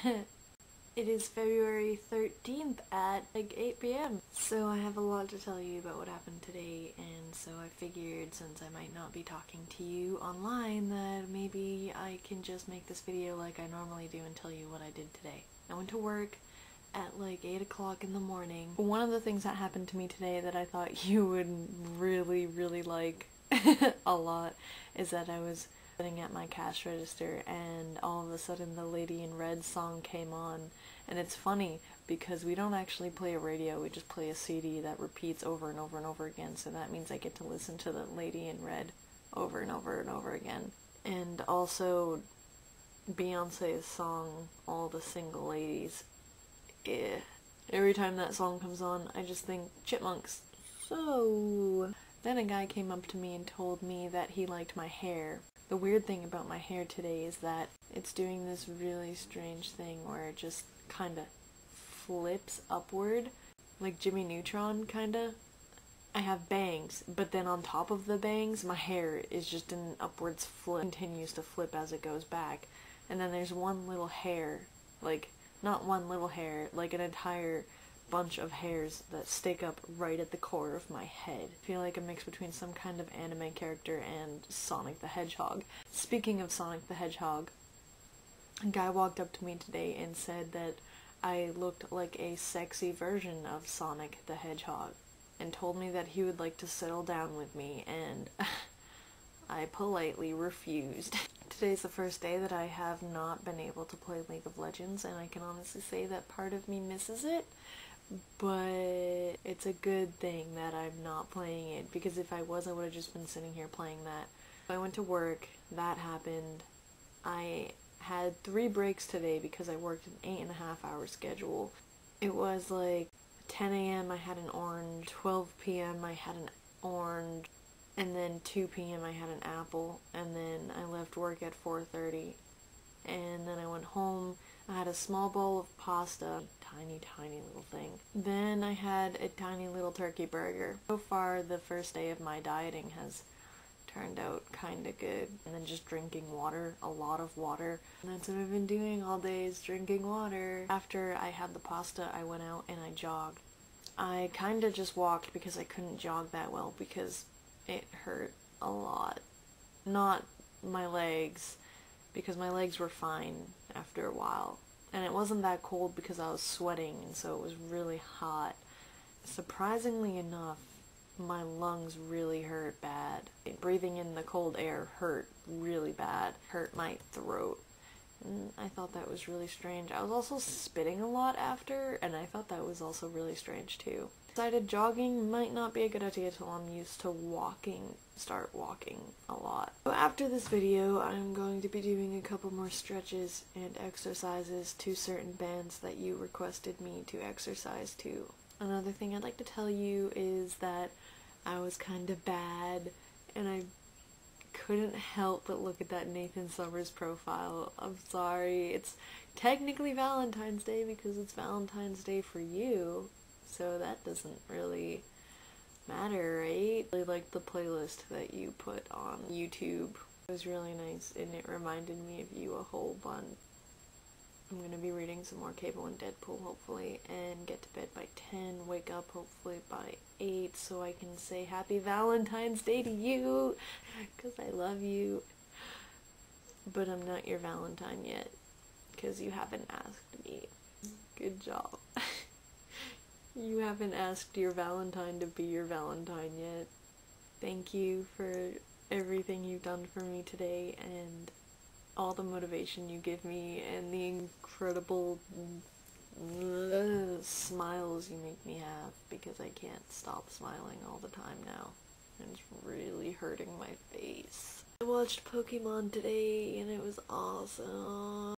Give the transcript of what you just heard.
It is February 13th at like 8 p.m. So I have a lot to tell you about what happened today, and so I figured since I might not be talking to you online that maybe I can just make this video like I normally do and tell you what I did today. I went to work at like 8 o'clock in the morning. One of the things that happened to me today that I thought you would really like a lot is that I was sitting at my cash register and all of a sudden the Lady in Red song came on. And it's funny because we don't actually play a radio, we just play a CD that repeats over and over and over again, so that means I get to listen to the Lady in Red over and over and over again. And also Beyonce's song, All the Single Ladies. Every time that song comes on, I just think chipmunks. So then a guy came up to me and told me that he liked my hair. The weird thing about my hair today is that it's doing this really strange thing where it just kinda flips upward, like Jimmy Neutron kinda. I have bangs, but then on top of the bangs, my hair is just in an upwards flip, continues to flip as it goes back. And then there's one little hair, like, not one little hair, like an entire bunch of hairs that stick up right at the core of my head. I feel like a mix between some kind of anime character and Sonic the Hedgehog. Speaking of Sonic the Hedgehog, a guy walked up to me today and said that I looked like a sexy version of Sonic the Hedgehog and told me that he would like to settle down with me, and I politely refused. Today's the first day that I have not been able to play League of Legends, and I can honestly say that part of me misses it, but it's a good thing that I'm not playing it, because if I was, I would have just been sitting here playing that. I went to work, that happened. I had 3 breaks today because I worked an 8.5-hour schedule. It was like 10 a.m. I had an orange, 12 p.m. I had an orange, and then 2 p.m. I had an apple, and then I left work at 4:30, and then I went home. I had a small bowl of pasta, tiny little thing. Then I had a tiny little turkey burger. So far, the first day of my dieting has turned out kinda good. And then just drinking water, a lot of water. And that's what I've been doing all day, is drinking water. After I had the pasta, I went out and I jogged. I kinda just walked because I couldn't jog that well because it hurt a lot. Not my legs, because my legs were fine after a while. And it wasn't that cold because I was sweating, and so it was really hot. Surprisingly enough, my lungs really hurt bad. Breathing in the cold air hurt really bad. Hurt my throat. And I thought that was really strange. I was also spitting a lot after, and I thought that was also really strange too. Decided jogging might not be a good idea till I'm used to start walking a lot. So after this video, I'm going to be doing a couple more stretches and exercises to certain bands that you requested me to exercise to. Another thing I'd like to tell you is that I was kind of bad, and I couldn't help but look at that Nathan Summers profile. I'm sorry. It's technically Valentine's Day because it's Valentine's Day for you, so that doesn't really matter, right? I really liked the playlist that you put on YouTube. It was really nice, and it reminded me of you a whole bunch. I'm gonna be reading some more Cable and Deadpool, hopefully, and get to bed by 10, wake up hopefully by 8, so I can say Happy Valentine's Day to you, because I love you. But I'm not your Valentine yet, because you haven't asked me. Good job. You haven't asked your Valentine to be your Valentine yet. Thank you for everything you've done for me today, and all the motivation you give me, and the incredible smiles you make me have, because I can't stop smiling all the time now, and it's really hurting my face. I watched Pokemon today, and it was awesome.